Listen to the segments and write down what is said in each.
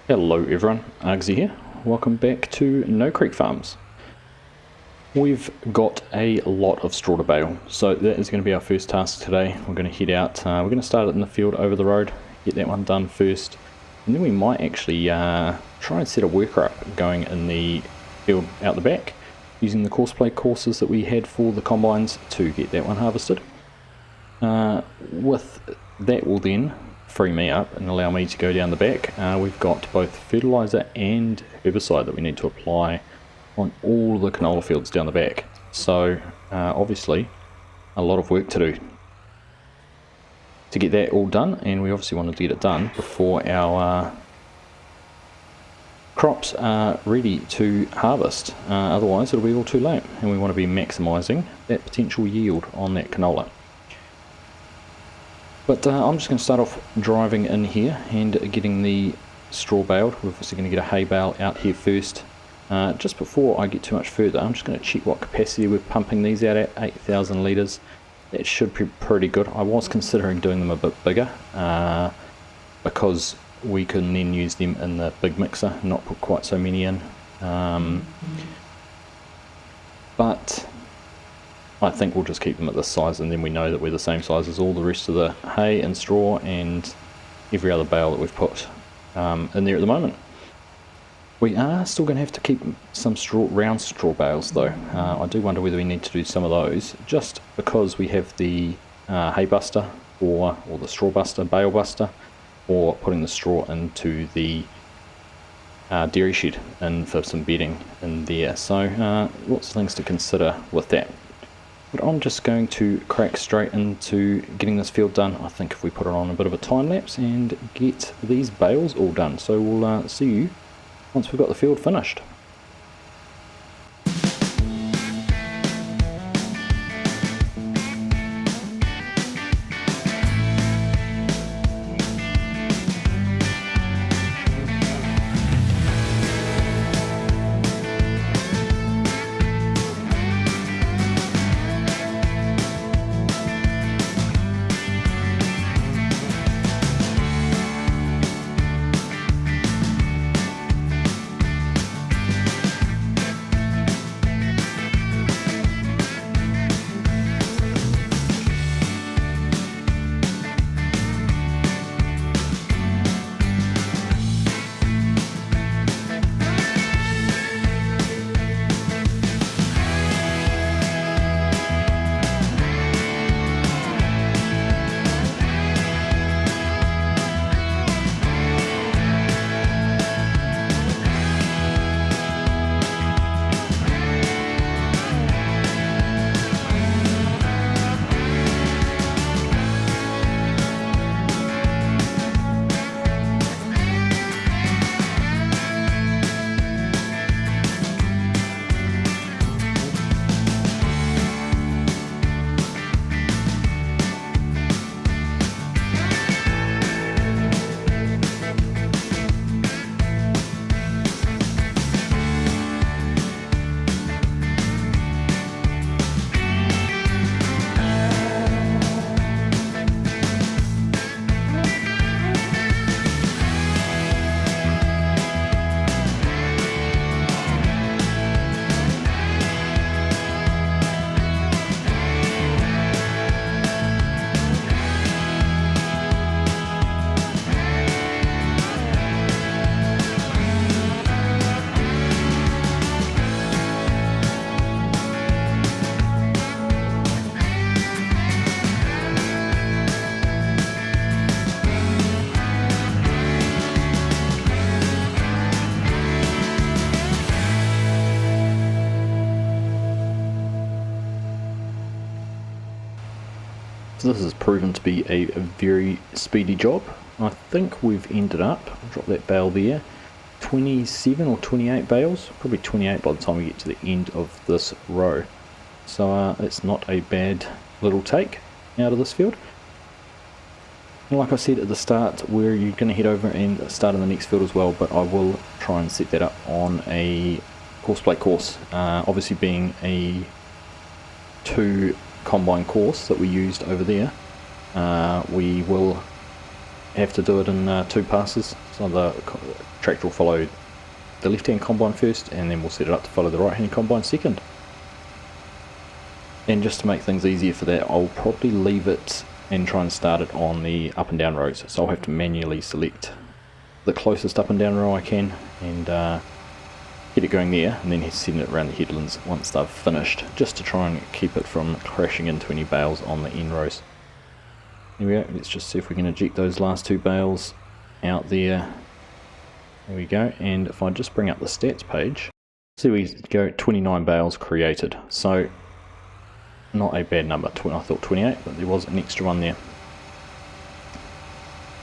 Hello everyone, Argsy here. Welcome back to No Creek Farms. We've got a lot of straw to bale, so that is going to be our first task today. We're going to head out, we're going to start it in the field over the road, get that one done first, and then we might actually try and set a worker up going in the field out the back, using the Courseplay courses that we had for the combines to get that one harvested. With that will then free me up and allow me to go down the back. We've got both fertilizer and herbicide that we need to apply on all the canola fields down the back, so obviously a lot of work to do to get that all done, and we obviously want to get it done before our crops are ready to harvest, otherwise it'll be all too late, and we want to be maximising that potential yield on that canola. But I'm just going to start off driving in here and getting the straw baled. We're obviously going to get a hay bale out here first. Just before I get too much further, I'm just going to check what capacity we're pumping these out at, 8,000 litres. That should be pretty good. I was considering doing them a bit bigger, because we can then use them in the big mixer, not put quite so many in. But I think we'll just keep them at this size, and then we know that we're the same size as all the rest of the hay and straw and every other bale that we've put in there at the moment. We are still going to have to keep some round straw bales though. I do wonder whether we need to do some of those, just because we have the hay buster or the straw buster, bale buster, or putting the straw into the dairy shed and for some bedding in there. So lots of things to consider with that. But I'm just going to crack straight into getting this field done. I think if we put it on a bit of a time lapse and get these bales all done. So we'll see you once we've got the field finished. So this has proven to be a very speedy job. I think we've ended up, I'll drop that bale there, 27 or 28 bales, probably 28 by the time we get to the end of this row. So it's not a bad little take out of this field. And like I said at the start, we're going to head over and start in the next field as well, but I will try and set that up on a Courseplay course, obviously being a 2 combine course that we used over there. We will have to do it in 2 passes. So the tractor will follow the left hand combine first, and then we'll set it up to follow the right hand combine second. And just to make things easier for that, I'll probably leave it and try and start it on the up and down rows. So I'll have to manually select the closest up and down row I can and get it going there, and then send it around the headlands once they've finished, just to try and keep it from crashing into any bales on the end rows. Here we go, let's just see if we can eject those last 2 bales out there. There we go, and if I just bring up the stats page, see we go 29 bales created, so not a bad number. I thought 28, but there was an extra one there.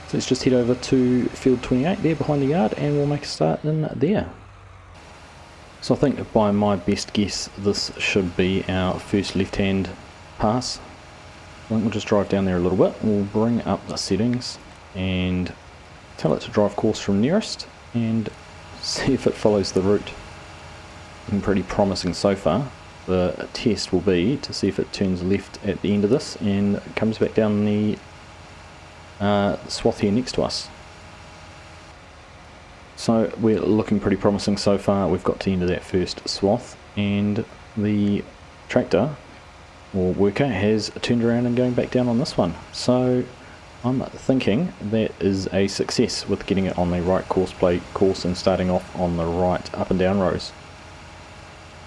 So let's just head over to field 28 there behind the yard, and we'll make a start in there. So I think by my best guess this should be our first left hand pass. I think we'll just drive down there a little bit. We'll bring up the settings and tell it to drive course from nearest and see if it follows the route. Looking pretty promising so far. The test will be to see if it turns left at the end of this and comes back down the swath here next to us. So we're looking pretty promising so far. We've got to the end of that first swath, and the tractor or worker has turned around and going back down on this one. So I'm thinking that is a success with getting it on the right Courseplay course and starting off on the right up and down rows.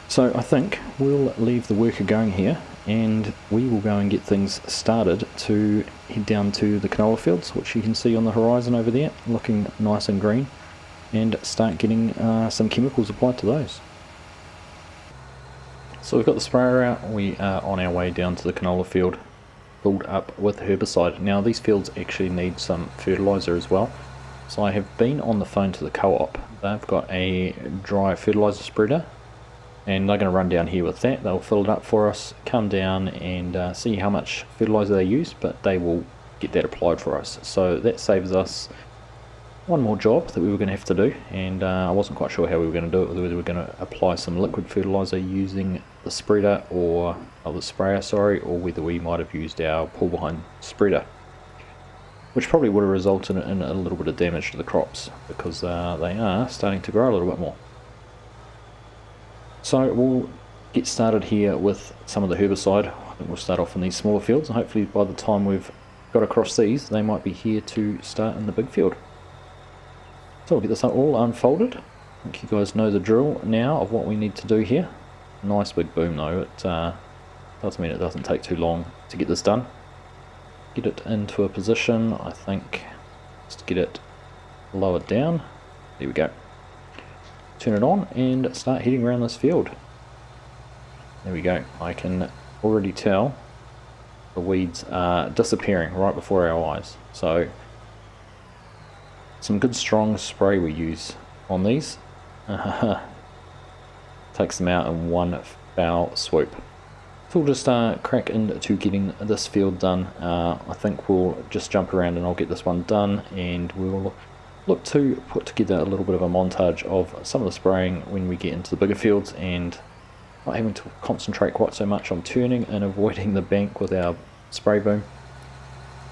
So I think we'll leave the worker going here, and we will go and get things started to head down to the canola fields, which you can see on the horizon over there, looking nice and green, and start getting some chemicals applied to those. So we've got the sprayer out, we are on our way down to the canola field, filled up with herbicide. Now these fields actually need some fertilizer as well, so I have been on the phone to the co-op. They've got a dry fertilizer spreader, and they're going to run down here with that. They'll fill it up for us, come down and see how much fertilizer they use, but they will get that applied for us. So that saves us one more job that we were going to have to do, and I wasn't quite sure how we were going to do it, whether we were going to apply some liquid fertilizer using the spreader or the sprayer, sorry, or whether we might have used our pull behind spreader, which probably would have resulted in a little bit of damage to the crops, because they are starting to grow a little bit more. So we'll get started here with some of the herbicide. I think we'll start off in these smaller fields, and hopefully by the time we've got across these, they might be here to start in the big field. So we'll get this all unfolded. I think you guys know the drill now of what we need to do here. Nice big boom though, it does mean it doesn't take too long to get this done. Get it into a position, I think, just get it lowered down. There we go. Turn it on and start heading around this field. There we go. I can already tell the weeds are disappearing right before our eyes. So some good strong spray we use on these. Takes them out in one foul swoop. So we'll just crack into getting this field done. I think we'll just jump around and I'll get this one done, and we'll look to put together a little bit of a montage of some of the spraying when we get into the bigger fields, and not having to concentrate quite so much on turning and avoiding the bank with our spray boom,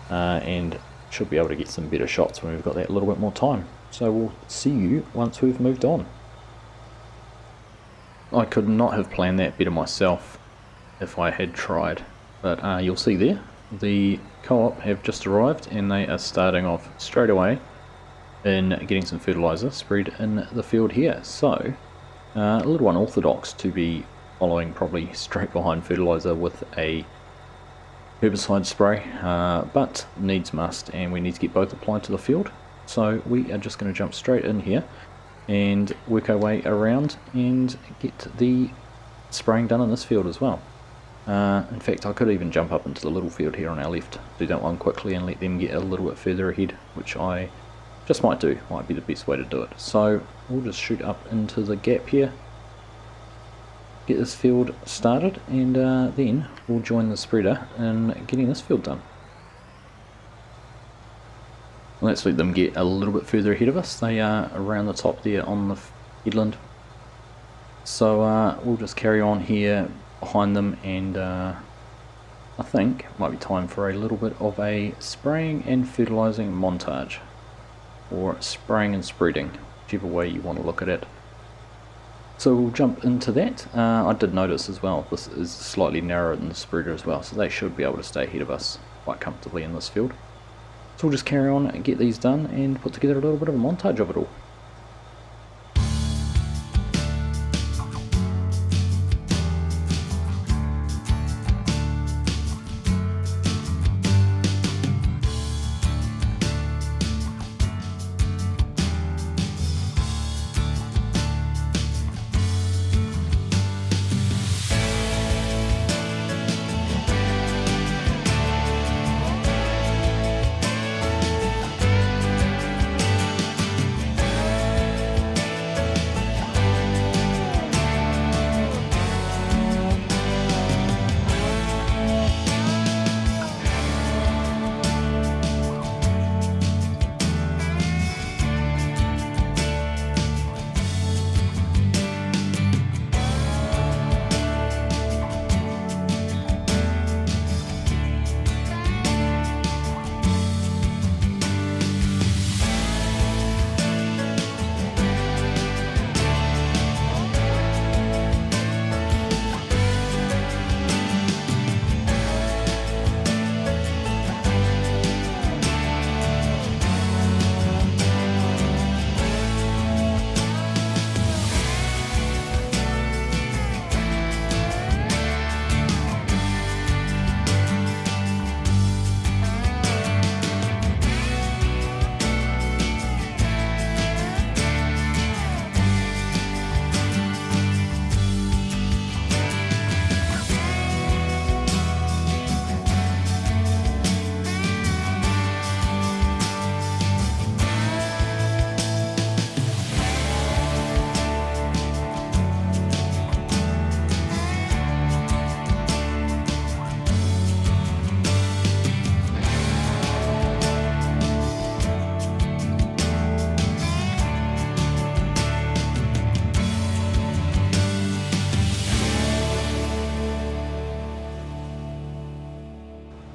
and should be able to get some better shots when we've got that little bit more time. So we'll see you once we've moved on. I could not have planned that better myself if I had tried, but you'll see there the co-op have just arrived, and they are starting off straight away in getting some fertilizer spread in the field here. So a little unorthodox to be following probably straight behind fertilizer with a herbicide spray, but needs must, and we need to get both applied to the field. So we are just going to jump straight in here and work our way around and get the spraying done in this field as well. In fact, I could even jump up into the little field here on our left, do that one quickly and let them get a little bit further ahead, which I just might do, might be the best way to do it. So we'll just shoot up into the gap here, get this field started, and then we'll join the spreader in getting this field done. Let's let them get a little bit further ahead of us. They are around the top there on the headland. So we'll just carry on here behind them and I think it might be time for a little bit of a spraying and fertilizing montage, or spraying and spreading, whichever way you want to look at it. So we'll jump into that. I did notice as well, this is slightly narrower than the spreader as well, so they should be able to stay ahead of us quite comfortably in this field. So we'll just carry on and get these done and put together a little bit of a montage of it all.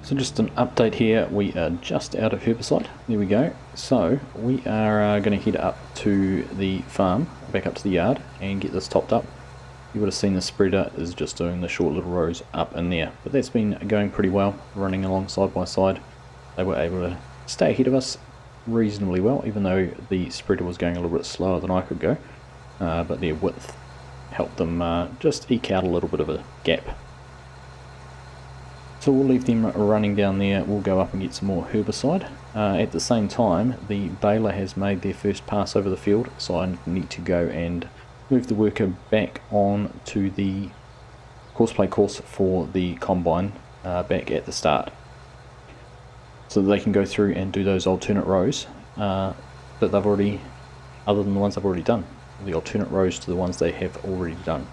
So just an update here, we are just out of herbicide, there we go. So we are going to head up to the farm, back up to the yard and get this topped up. You would have seen the spreader is just doing the short little rows up in there, but that's been going pretty well, running along side by side. They were able to stay ahead of us reasonably well, even though the spreader was going a little bit slower than I could go, but their width helped them just eke out a little bit of a gap. So we'll leave them running down there, we'll go up and get some more herbicide. At the same time, the baler has made their first pass over the field, so I need to go and move the worker back on to the Courseplay course for the combine back at the start, so that they can go through and do those alternate rows that they've already, other than the ones they've already done, the alternate rows to the ones they have already done.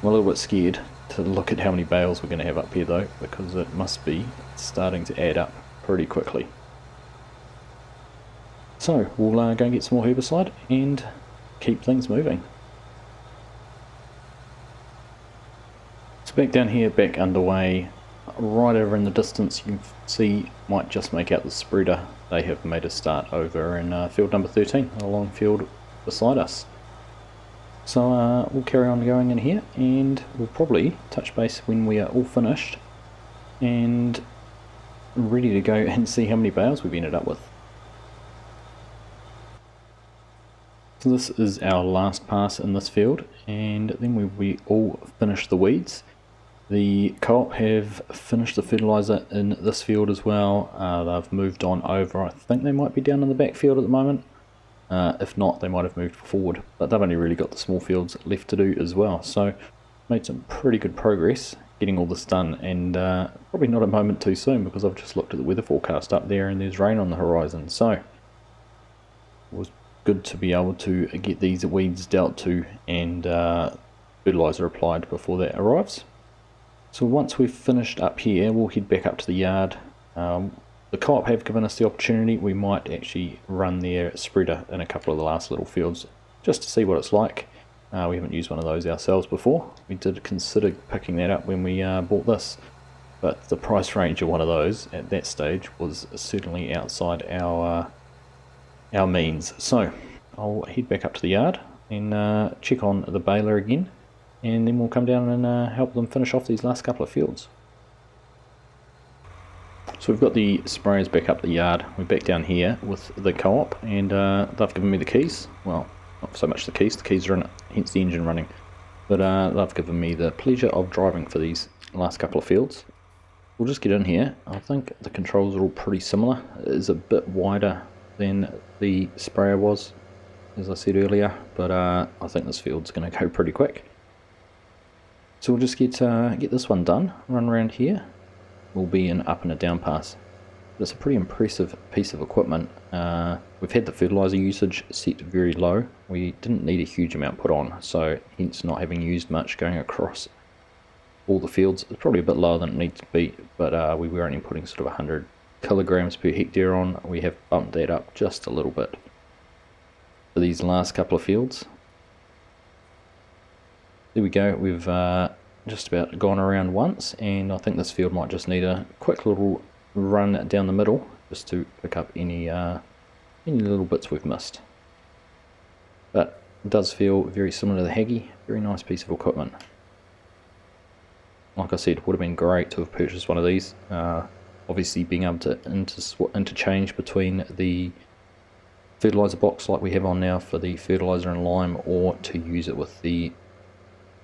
I'm a little bit scared to look at how many bales we're going to have up here though, because it must be starting to add up pretty quickly. So we'll go and get some more herbicide and keep things moving. So back down here, back underway, right over in the distance you can see, might just make out the spreader. They have made a start over in field number 13, a long field beside us. So we'll carry on going in here and we'll probably touch base when we are all finished and ready to go and see how many bales we've ended up with. So this is our last pass in this field, and then we all finish the weeds. The co-op have finished the fertilizer in this field as well. They've moved on over, I think they might be down in the back field at the moment. If not, they might have moved forward, but they've only really got the small fields left to do as well. So made some pretty good progress getting all this done, and probably not a moment too soon, because I've just looked at the weather forecast up there and there's rain on the horizon. So it was good to be able to get these weeds dealt to and fertilizer applied before that arrives. So once we've finished up here, we'll head back up to the yard. The co-op have given us the opportunity, we might actually run their spreader in a couple of the last little fields just to see what it's like. We haven't used one of those ourselves before. We did consider picking that up when we bought this, but the price range of one of those at that stage was certainly outside our means. So I'll head back up to the yard and check on the baler again, and then we'll come down and help them finish off these last couple of fields. So we've got the sprayers back up the yard. We're back down here with the co-op, and they've given me the keys. Well, not so much the keys are in it, hence the engine running. But they've given me the pleasure of driving for these last couple of fields. We'll just get in here. I think the controls are all pretty similar. It is a bit wider than the sprayer was, as I said earlier, but I think this field's going to go pretty quick. So we'll just get this one done, run around here. Will be an up and a down pass. It's a pretty impressive piece of equipment. We've had the fertilizer usage set very low. We didn't need a huge amount put on, so hence not having used much going across all the fields. It's probably a bit lower than it needs to be, but we were only putting sort of 100 kilograms per hectare on. We have bumped that up just a little bit for these last couple of fields. There we go. We've just about gone around once, and I think this field might just need a quick little run down the middle just to pick up any little bits we've missed. But it does feel very similar to the Haggy. Very nice piece of equipment. Like I said, it would have been great to have purchased one of these. Obviously being able to interchange between the fertilizer box like we have on now for the fertilizer and lime, or to use it with the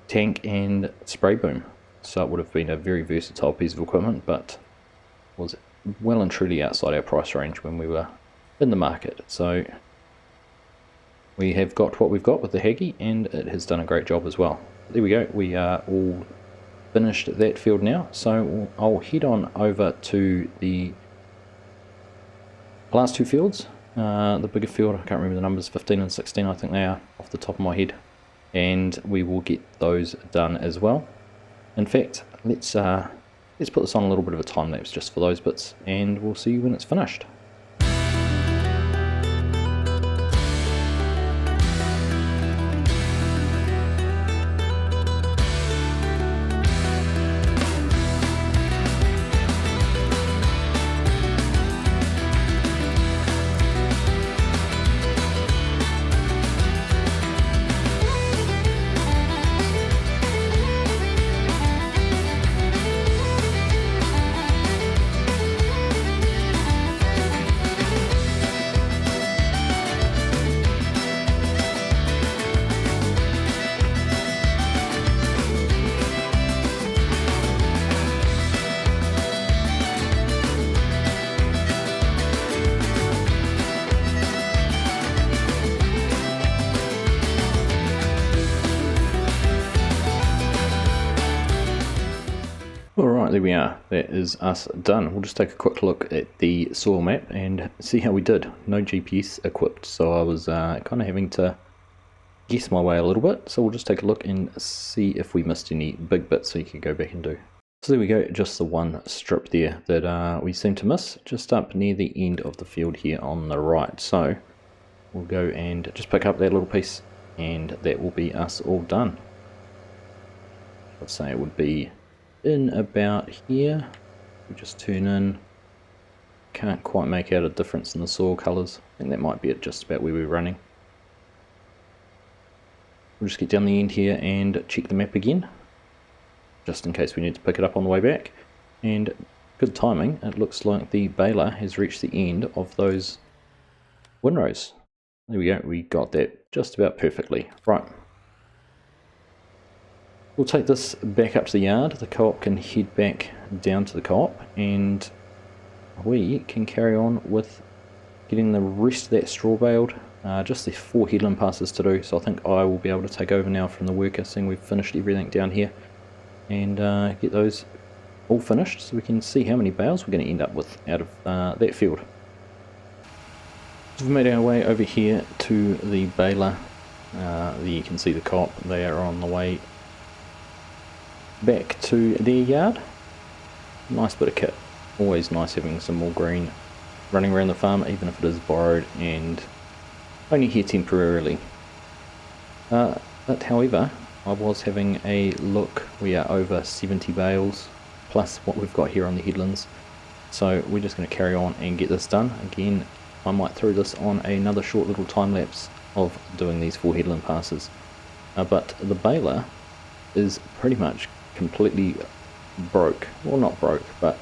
tank and spray boom. So it would have been a very versatile piece of equipment, but was well and truly outside our price range when we were in the market. So we have got what we've got with the Haggy, and it has done a great job as well. There we go, we are all finished that field now, so I'll head on over to the last two fields. The bigger field, I can't remember the numbers, 15 and 16 I think they are off the top of my head, and we will get those done as well. In fact, let's put this on a little bit of a time lapse just for those bits, and we'll see you when it's finished. Alright, there we are. That is us done. We'll just take a quick look at the soil map and see how we did. No GPS equipped, so I was kind of having to guess my way a little bit. So we'll just take a look and see if we missed any big bits so you can go back and do. So there we go, just the one strip there that we seem to miss, just up near the end of the field here on the right. So we'll go and just pick up that little piece, and that will be us all done. Let's say it would be in about here. We just turn in. Can't quite make out a difference in the soil colours. I think that might be it, just about where we're running. We'll just get down the end here and check the map again, just in case we need to pick it up on the way back. And good timing, it looks like the baler has reached the end of those windrows. There we go, we got that just about perfectly. Right. We'll take this back up to the yard. The co-op can head back down to the co-op, and we can carry on with getting the rest of that straw baled. Just the 4 headland passes to do, so I think I will be able to take over now from the worker, seeing we've finished everything down here, and get those all finished so we can see how many bales we're going to end up with out of that field. So we've made our way over here to the baler. There you can see the co-op. They are on the way back to their yard. Nice bit of kit. Always nice having some more green running around the farm, even if it is borrowed and only here temporarily. But however, I was having a look. We are over 70 bales plus what we've got here on the headlands, so we're just going to carry on and get this done. Again, I might throw this on another short little time lapse of doing these 4 headland passes, but the baler is pretty much completely broke. Well, not broke, but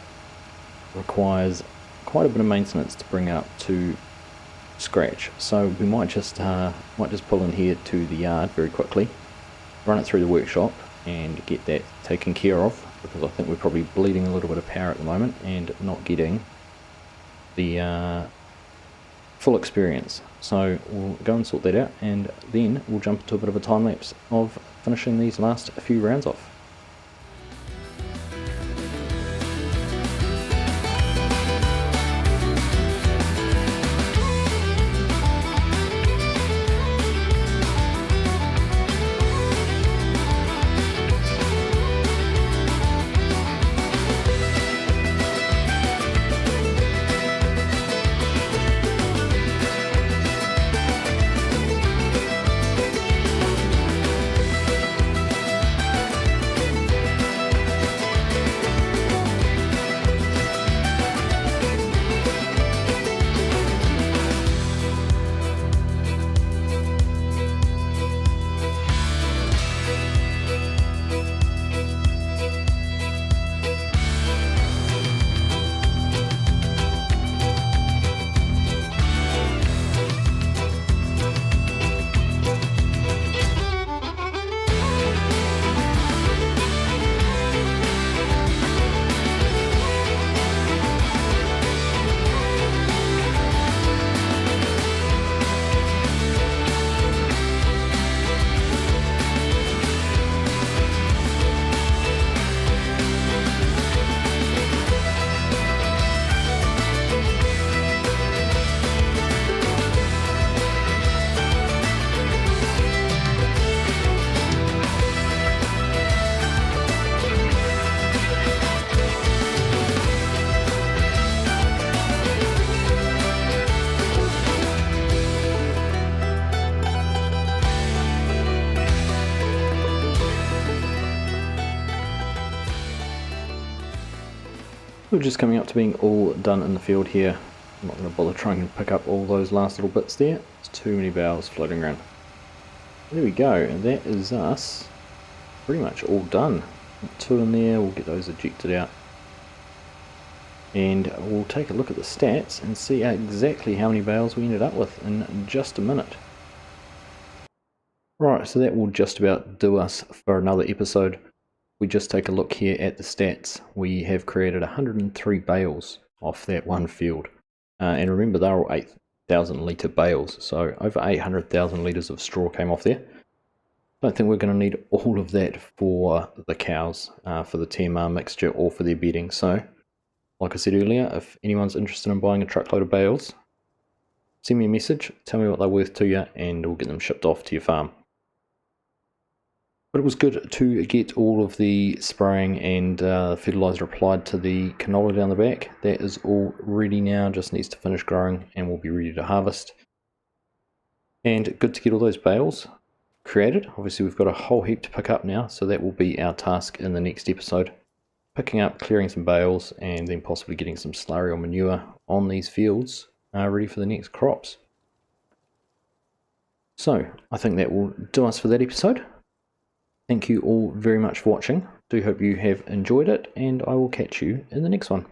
requires quite a bit of maintenance to bring up to scratch. So we might just pull in here to the yard very quickly, run it through the workshop and get that taken care of, because I think we're probably bleeding a little bit of power at the moment and not getting the full experience. So we'll go and sort that out, and then we'll jump into a bit of a time lapse of finishing these last few rounds off. We're just coming up to being all done in the field here. I'm not going to bother trying to pick up all those last little bits there. There's too many bales floating around. There we go, and that is us pretty much all done. 2 in there, we'll get those ejected out. And we'll take a look at the stats and see exactly how many bales we ended up with in just a minute. Right, so that will just about do us for another episode. We just take a look here at the stats. We have created 103 bales off that one field. And remember, they're all 8,000 litre bales, so over 800,000 litres of straw came off there. I don't think we're going to need all of that for the cows, for the TMR mixture or for their bedding. So, like I said earlier, if anyone's interested in buying a truckload of bales, send me a message, tell me what they're worth to you, and we'll get them shipped off to your farm. But it was good to get all of the spraying and fertilizer applied to the canola down the back. That is all ready now, just needs to finish growing and we'll be ready to harvest. And good to get all those bales created. Obviously we've got a whole heap to pick up now, so that will be our task in the next episode. Picking up, clearing some bales, and then possibly getting some slurry or manure on these fields ready for the next crops. So I think that will do us for that episode. Thank you all very much for watching. Do hope you have enjoyed it, and I will catch you in the next one.